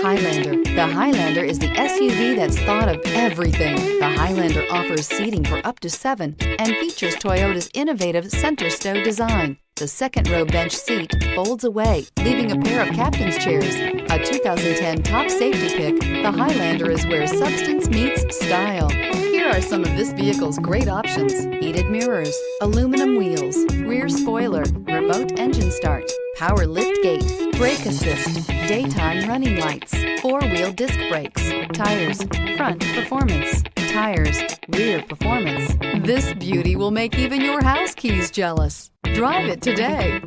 Highlander. The Highlander is the SUV that's thought of everything. The Highlander offers seating for up to 7 and features Toyota's innovative center stow design. The second row bench seat folds away, leaving a pair of captain's chairs. A 2010 top safety pick, the Highlander is where substance meets style. Here are some of this vehicle's great options: heated mirrors, aluminum wheels, rear spoiler, remote engine start, power lift gate, brake assist, daytime running lights, 4-wheel disc brakes, tires, front performance, tires, rear performance. This beauty will make even your house keys jealous. Drive it today.